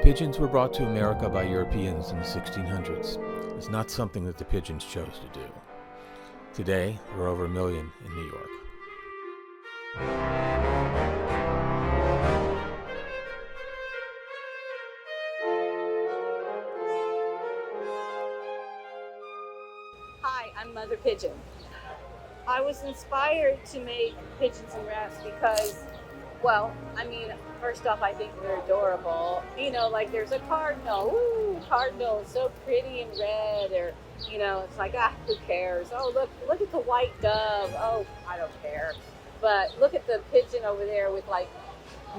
Pigeons were brought to America by Europeans in the 1600s. It's not something that the pigeons chose to do. Today, there are over 1 million in New York. Hi, I'm Mother Pigeon. I was inspired to make pigeons and rats because, well, I mean, first off, I think they're adorable. You know, like there's a cardinal. Ooh, cardinal is so pretty and red. Or, you know, it's like, who cares? Oh, look at the white dove. Oh, I don't care. But look at the pigeon over there with like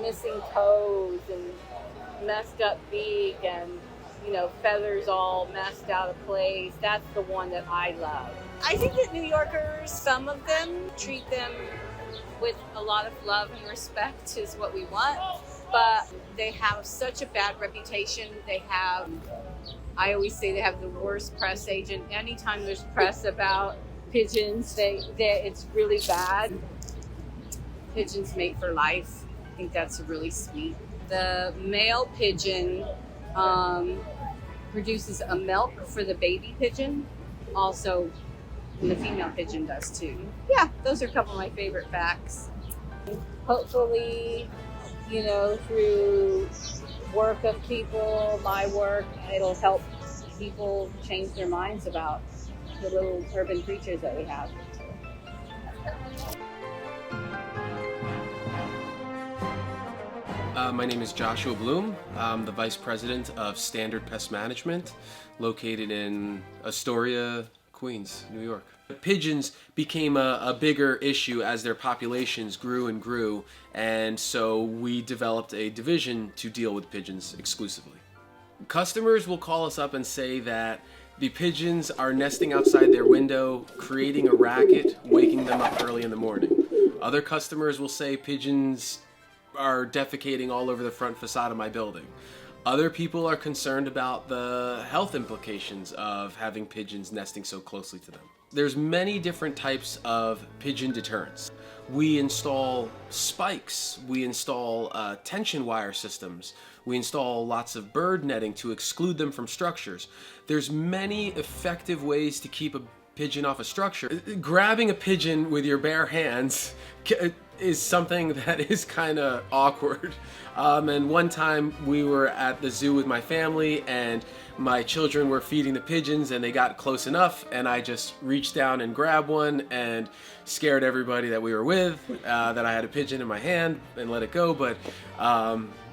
missing toes and messed up beak and, you know, feathers all messed out of place. That's the one that I love. I think that New Yorkers, some of them, treat them with a lot of love and respect is what we want, but they have such a bad reputation. I always say they have the worst press agent. Anytime there's press about pigeons, it's really bad. Pigeons mate for life. I think that's really sweet. The male pigeon produces a milk for the baby pigeon. Also, the female pigeon does too. Yeah, those are a couple of my favorite facts. Hopefully, you know, through work of people, my work, it'll help people change their minds about the little urban creatures that we have. My name is Joshua Bloom. I'm the Vice President of Standard Pest Management, located in Astoria, Queens, New York. Pigeons became a bigger issue as their populations grew and grew, and so we developed a division to deal with pigeons exclusively. Customers will call us up and say that the pigeons are nesting outside their window, creating a racket, waking them up early in the morning. Other customers will say pigeons are defecating all over the front facade of my building. Other people are concerned about the health implications of having pigeons nesting so closely to them. There's many different types of pigeon deterrents. We install spikes, we install tension wire systems, we install lots of bird netting to exclude them from structures. There's many effective ways to keep a pigeon off a structure. Grabbing a pigeon with your bare hands is something that is kind of awkward. And one time we were at the zoo with my family and my children were feeding the pigeons and they got close enough and I just reached down and grabbed one and scared everybody that we were with that I had a pigeon in my hand and let it go. But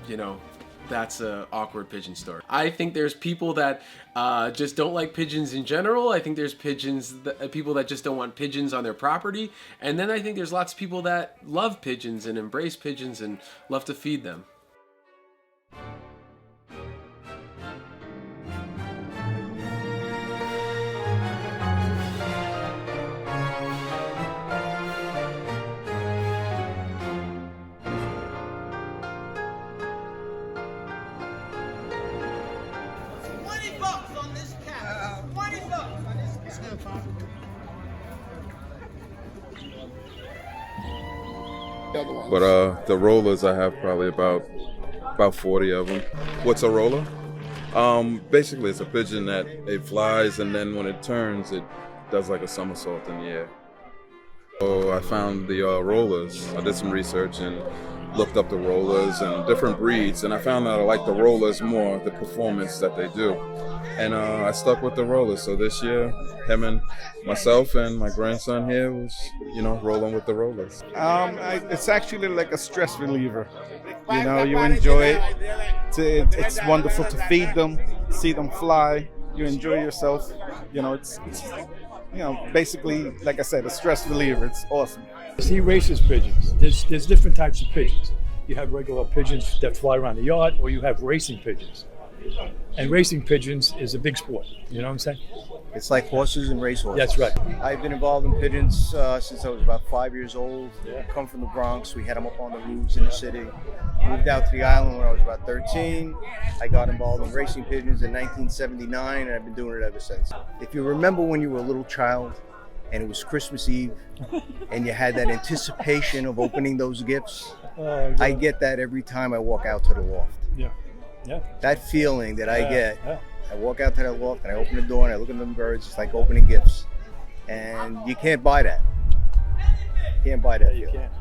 you know, that's an awkward pigeon story. I think there's people that just don't like pigeons in general. I think there's people that just don't want pigeons on their property. And then I think there's lots of people that love pigeons and embrace pigeons and love to feed them. But the rollers, I have probably about 40 of them. What's a roller? Basically, it's a pigeon that it flies, and then when it turns, it does like a somersault in the air. So I found the rollers. I did some research and looked up the rollers and different breeds, and I found that I like the rollers more, the performance that they do. And I stuck with the rollers. So this year, him and myself and my grandson here was, you know, rolling with the rollers. It's actually like a stress reliever. You know, you enjoy it. It's wonderful to feed them, see them fly. You enjoy yourself. You know, it's you know, basically, like I said, a stress reliever. It's awesome. He races pigeons. There's different types of pigeons. You have regular pigeons that fly around the yard, or you have racing pigeons. And racing pigeons is a big sport. You know what I'm saying? It's like horses and racehorses. That's right. I've been involved in pigeons since I was about 5 years old. I come from the Bronx. We had them up on the roofs in the city. Moved out to the island when I was about 13. I got involved in racing pigeons in 1979, and I've been doing it ever since. If you remember when you were a little child and it was Christmas Eve and you had that anticipation of opening those gifts, I get that every time I walk out to the loft. Yeah. Yeah. That feeling that I get, Yeah. I walk out to that loft and I open the door and I look at them birds. It's like opening gifts, and you can't buy that. You can't buy that You feeling. can't.